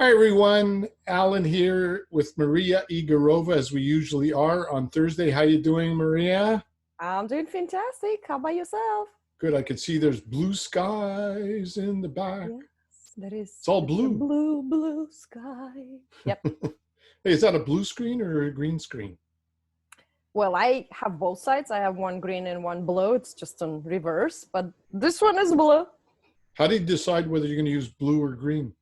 Hi, everyone. Alan here with Maria Igorova, as we usually are on Thursday. How you doing, Maria? I'm doing fantastic. How about yourself? Good. I can see there's blue skies in the back. Yes, that is. It's all It's a blue. blue, blue sky. Yep. Hey, is that a blue screen or a green screen? Well, I have both sides. I have one green and one blue. It's just on reverse, but this one is blue. How do you decide whether you're going to use blue or green?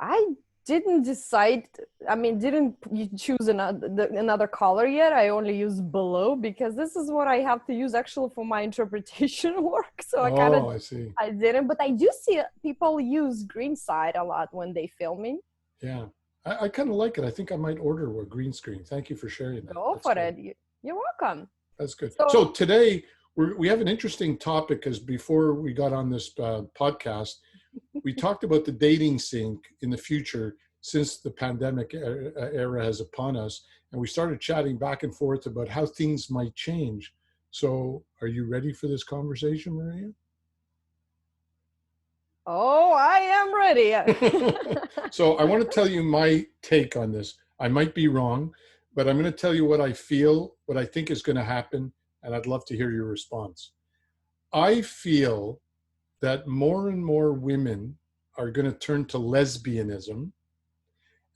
I didn't decide. I mean, didn't you choose another color yet? I only use blue because this is what I have to use actually for my interpretation work. So Oh, I see. I didn't, but I do see people use green side a lot when they filming. Yeah. I kind of like it. I think I might order a green screen. Thank you for sharing that. Go That's for good. it. You're welcome. That's good. So So, today we have an interesting topic because before we got on this podcast, we talked about the dating scene in the future since the pandemic era has upon us, and we started chatting back and forth about how things might change. So, are you ready for this conversation, Maria? oh, I am ready. So, I want to tell you my take on this. I might be wrong, but I'm going to tell you what I feel, what I think is going to happen, and I'd love to hear your response. I feel that more and more women are going to turn to lesbianism,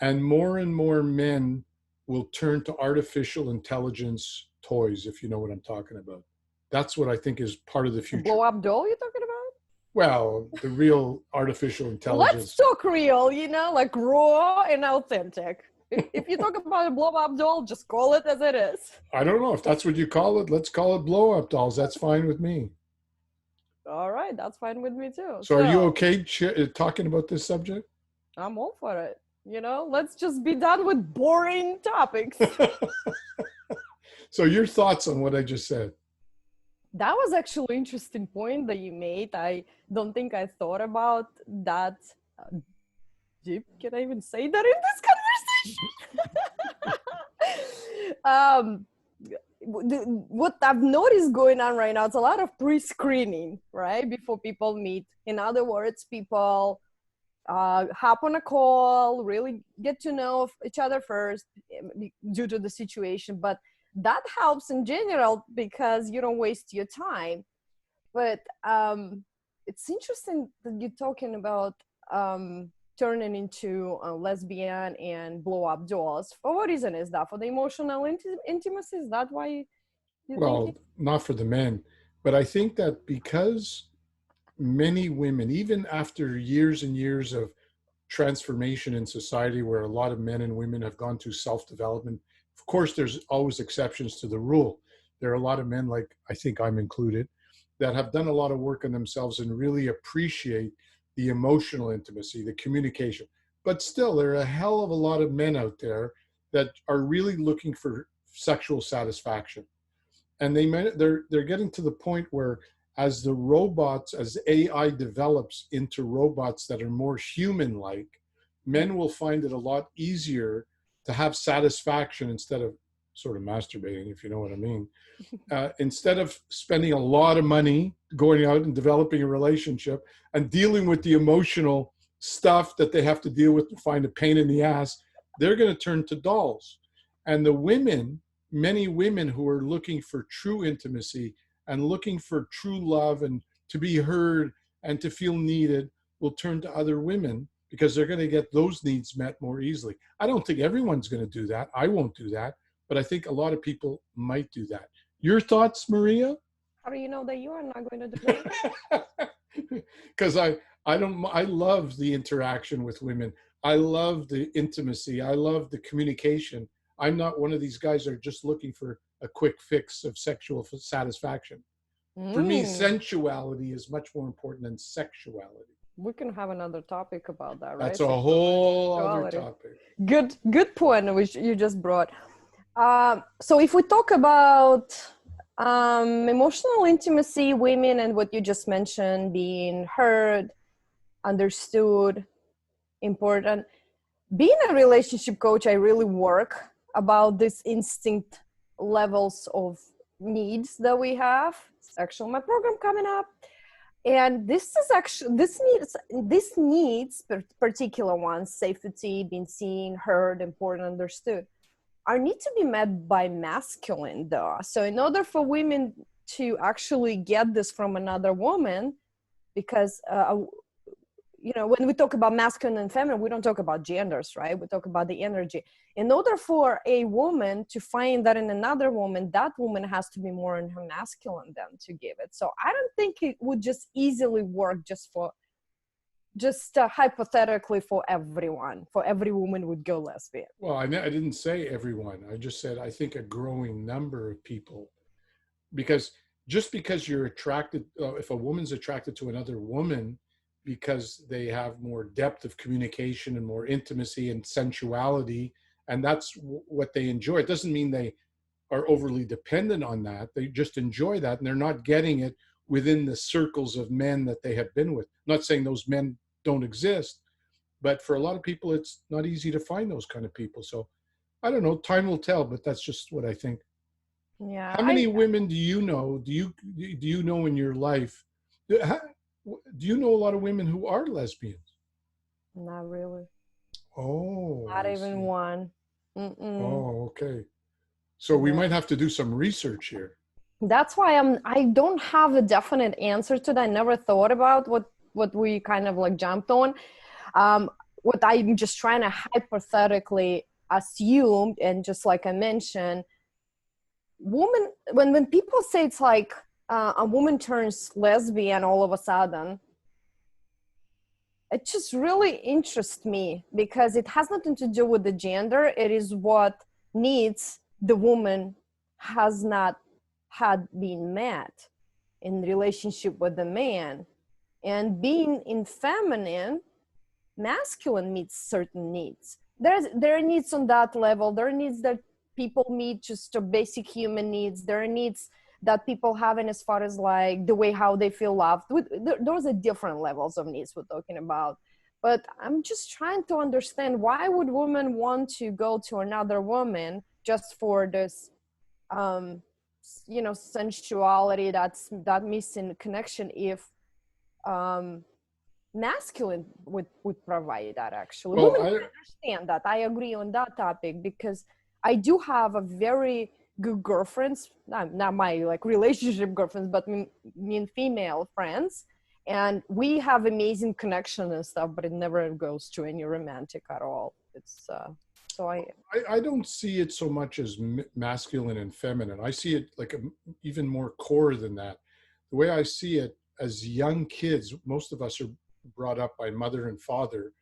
and more men will turn to artificial intelligence toys, if you know what I'm talking about. That's what I think is part of the The future. blow up doll you're talking about? Well, the real artificial Let's intelligence. talk real, like raw and authentic. If you talk about a blow up doll, just call it as it is. I don't know if that's what you call it. Let's call it blow up dolls. That's fine with me. All right, that's fine with me too. So, are you So okay talking about this subject? I'm all for it. Let's just be done with boring topics. So, your thoughts on what I just said? That was actually an interesting point that you made. I don't think I thought about that deep. Can I even say that in this conversation? What I've noticed going on right now, it's a lot of pre-screening, right? Before people meet. In other words, people hop on a call, really get to know each other first due to the situation. But that helps in general because you don't waste your time. But it's interesting that you're talking about turning into a lesbian and blow up dolls. For what reason is that? For the emotional intimacy? Is that why you think it? Well, not for the men, but I think that because many women, even after years and years of transformation in society where a lot of men and women have gone through self-development, of course, there's always exceptions to the rule. There are a lot of men, like I think I'm included, that have done a lot of work on themselves and really appreciate the emotional intimacy, the communication. But still, there are a hell of a lot of men out there that are really looking for sexual satisfaction, and they're getting to the point where as AI develops into robots that are more human like, men will find it a lot easier to have satisfaction instead of sort of masturbating, if you know what I mean. Instead of spending a lot of money going out and developing a relationship and dealing with the emotional stuff that they have to deal with to find a pain in the ass, they're going to turn to dolls. And the women, many women who are looking for true intimacy and looking for true love and to be heard and to feel needed, will turn to other women because they're going to get those needs met more easily. I don't think everyone's going to do that. I won't do that, but I think a lot of people might do that. Your thoughts, Maria? How do you know that you are not going to do that? Because I don't I love the interaction with women. I love the intimacy. I love the communication. I'm not one of these guys that are just looking for a quick fix of sexual satisfaction. For me, Mm, sensuality is much more important than sexuality. we can have another topic about that, That's right? a whole other Sexuality. topic. Good point, which you just brought. So if we talk about emotional intimacy, women, and what you just mentioned, being heard, understood, important. Being a relationship coach, I really work about this instinct levels of needs that we have. It's actually my program coming up. And this is actually, particular ones, safety, being seen, heard, important, understood, are need to be met by masculine though. So in order for women to actually get this from another woman, because when we talk about masculine and feminine, we don't talk about genders, right? We talk about the energy. In order for a woman to find that in another woman, that woman has to be more in her masculine than to give it. So I don't think it would just easily work just hypothetically for everyone. For every woman would go lesbian. Well, I didn't say everyone. I just said I think a growing number of people, because just because you're attracted, if a woman's attracted to another woman because they have more depth of communication and more intimacy and sensuality, and that's what they enjoy, it doesn't mean they are overly dependent on that. They just enjoy that, and they're not getting it within the circles of men that they have been with. I'm not saying those men don't exist, but for a lot of people, it's not easy to find those kind of people. So I don't know. Time will tell, but that's just what I think. Yeah, How many women do you know? Do you know in your life? Do you know a lot of women who are lesbians? not really. Oh, Not I even see. one. Mm-mm. Oh, okay. So we No. might have to do some research here. That's why I don't have a definite answer to that. I never thought about what we kind of like jumped on. Um, what I'm just trying to hypothetically assume, and just like I mentioned, woman, when people say it's like a woman turns lesbian all of a sudden, it just really interests me because it has nothing to do with the gender. It is what needs the woman has not had been met in relationship with the man. And being in feminine, masculine meets certain needs. There are needs on that level. There are needs that people meet, just a basic human needs. There are needs that people have in as far as like the way how they feel loved. Those are different levels of needs we're talking about. But I'm just trying to understand, why would women want to go to another woman just for this sensuality, that missing connection, if um masculine would provide that. Actually, Well, women can understand that. I agree on that topic, because I do have a very good girlfriends, not my like relationship girlfriends, but mean female friends, and we have amazing connection and stuff, but it never goes to any romantic at all. It's so I don't see it so much as masculine and feminine. I see it like even more core than that. The way I see it, as young kids, most of us are brought up by mother and father.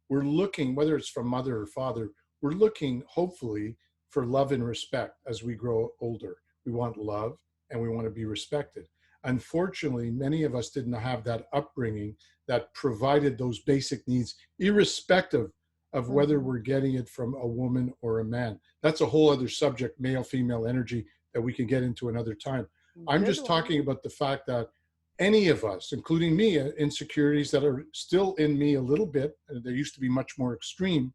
We're looking, whether it's from mother or father, we're looking hopefully for love and respect as we grow older. We want love and we want to be respected. Unfortunately, many of us didn't have that upbringing that provided those basic needs, irrespective of whether Mhm. we're getting it from a woman or a man. That's a whole other subject, male female energy, that we can get into another time. I'm Good just one. talking about the fact that any of us, including me, insecurities that are still in me a little bit, and they used to be much more extreme.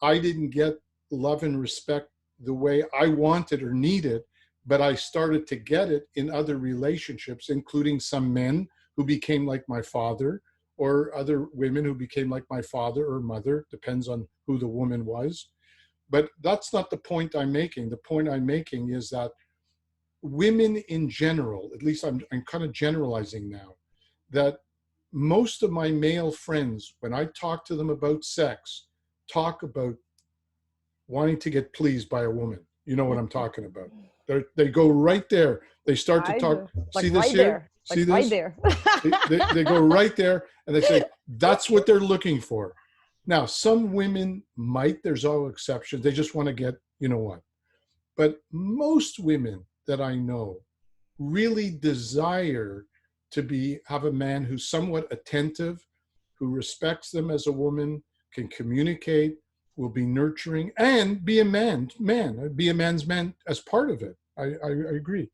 I didn't get love and respect the way I wanted or needed, but I started to get it in other relationships, including some men who became like my father, or other women who became like my father or mother, depends on who the woman was. But that's not the point I'm making. The point I'm making is that women in general, at least I'm kind of generalizing now, that most of my male friends, when I talk to them about sex, talk about wanting to get pleased by a woman. You know what I'm Mhm. talking about. They go right there. They start to I talk. do, like See this right here? there, like See right this? there. They go right there and they say, that's what they're looking for. Now, some women might, there's all exceptions. They just want to get, you know what? But most women that I know really desire to have a man who's somewhat attentive, who respects them as a woman, can communicate, will be nurturing, and be a be a man's man as part of it. I agree.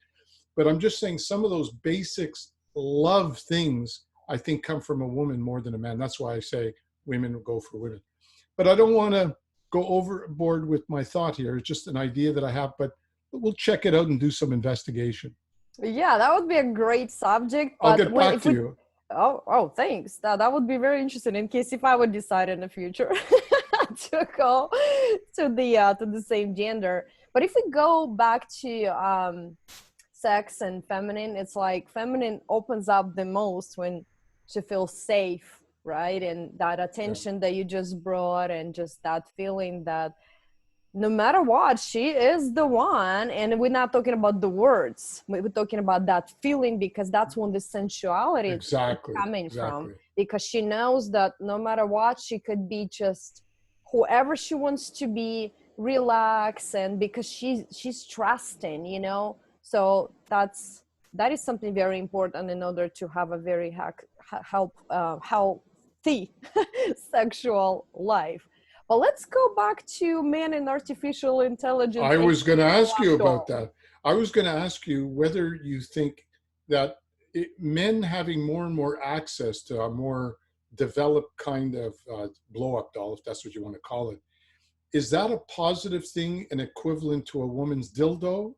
But I'm just saying some of those basics love things, I think, come from a woman more than a man. That's why I say women go for women. But I don't want to go overboard with my thought here. It's just an idea that I have, but we'll check it out and do some investigation. Yeah, that would be a great subject. I'll But get when back if to we you. Oh, thanks. That would be very interesting in case if I would decide in the future to go to the same gender. But if we go back to sex and feminine, it's like feminine opens up the most when she feels safe, right? And that Yeah, attention that you just brought, and just that feeling that no matter what, she is the one. And we're not talking about the words, we're talking about that feeling, because that's when the sensuality is exactly, coming from. exactly. Because she knows that no matter what, she could be just whoever she wants to be, relax, and because she's trusting, so that is something very important in order to have a very healthy sexual life. But let's go back to man and artificial intelligence I and was going to blow ask up you about doll. that. I was going to ask you whether you think that men having more and more access to a more developed kind of blow up doll, if that's what you want to call it, is that a positive thing and equivalent to a woman's dildo?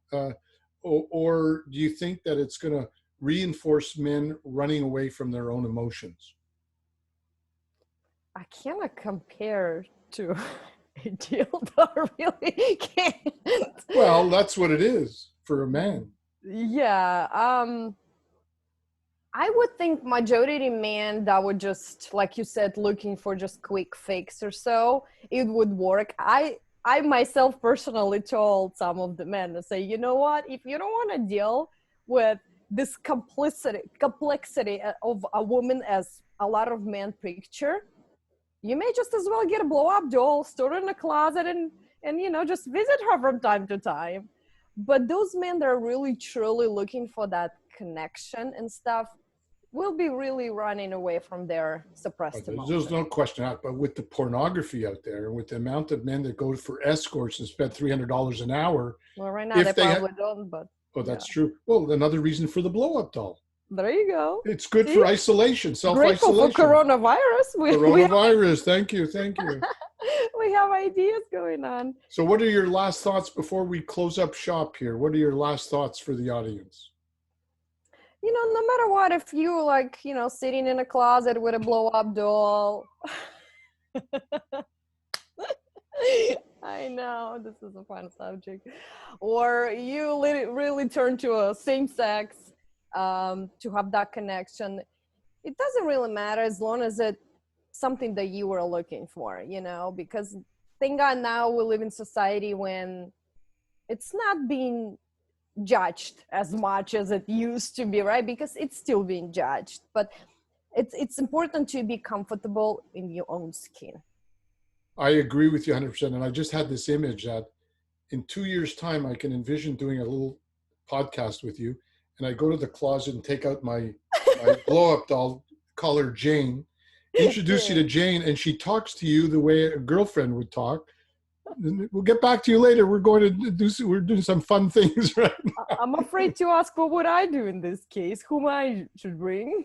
Or do you think that it's going to reinforce men running away from their own emotions? I cannot compare to a dildo, really can't. Well, that's what it is for a man. Yeah, I would think majority men that would just, like you said, looking for just quick fix or so, it would work. I myself personally told some of the men to say, you know what, if you don't want to deal with this complexity of a woman as a lot of men picture, you may just as well get a blow up doll, store it in a closet, and just visit her from time to time. But those men that are really truly looking for that connection and stuff will be really running away from their suppressed There's emotions. no question out, but with the pornography out there and with the amount of men that go for escorts and spend $300 an hour, Well, right now they if they ha- probably don't, but oh, yeah, that's true. Well, another reason for the blow up doll. there you go. It's good See, for isolation, self grateful for isolation. coronavirus. We have Coronavirus. Thank you. Thank you. we have ideas going on. So, what are your last thoughts before we close up shop here? What are your last thoughts for the audience? No matter what, if you like, sitting in a closet with a blow up doll. I know this is a fun subject. Or you really turn to a same sex to have that connection. It doesn't really matter as long as it's something that you were looking for, because thank God now we live in society when it's not being judged as much as it used to be, right? Because it's still being judged. But it's important to be comfortable in your own skin. I agree with you 100%. And I just had this image that in 2 years' time, I can envision doing a little podcast with you. And I go to the closet and take out my blow up doll, call her Jane, introduce you to Jane, and she talks to you the way a girlfriend would talk. We'll get back to you later. We're doing some fun things right now. I'm afraid to ask what would I do in this case, whom I should bring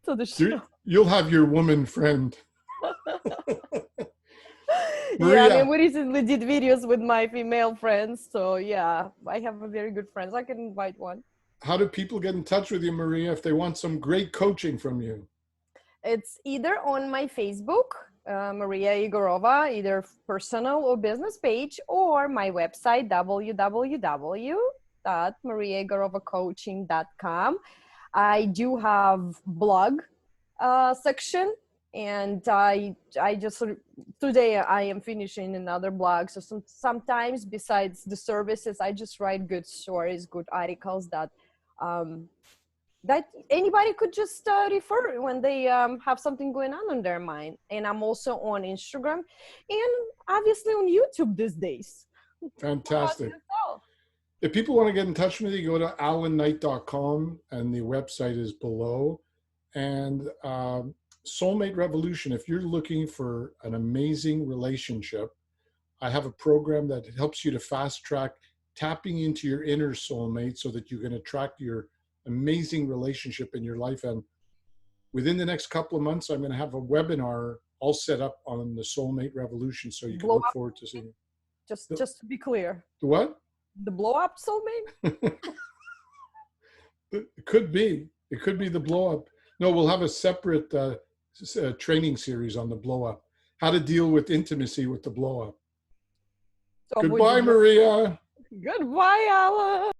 to the show. You'll have your woman friend. Yeah, I mean, Maria, we recently did videos with my female friends, so yeah, I have a very good friends. I can invite one. how do people get in touch with you, Maria, if they want some great coaching from you? It's either on my Facebook, Maria Igorova, either personal or business page, or my website, www.mariaigorovacoaching.com. I do have blog section, and I just today I am finishing another blog. So sometimes besides the services, I just write good stories, good articles that anybody could just refer when they have something going on their mind. And I'm also on Instagram and obviously on YouTube these days. How about Fantastic. yourself? If people want to get in touch with you, go to allannight.com and the website is below. And Soulmate Revolution, if you're looking for an amazing relationship, I have a program that helps you to fast track tapping into your inner soulmate so that you can attract your amazing relationship in your life. And within the next couple of months, I'm going to have a webinar all set up on the Soulmate Revolution. So you can Blow look up, forward to seeing it. just to be clear, The what? the blow up soulmate. It could be. It could be the blow up. No, we'll have a separate training series on the blow up. How to deal with intimacy with the blow up. So would you Goodbye, Maria. Goodbye, Allan.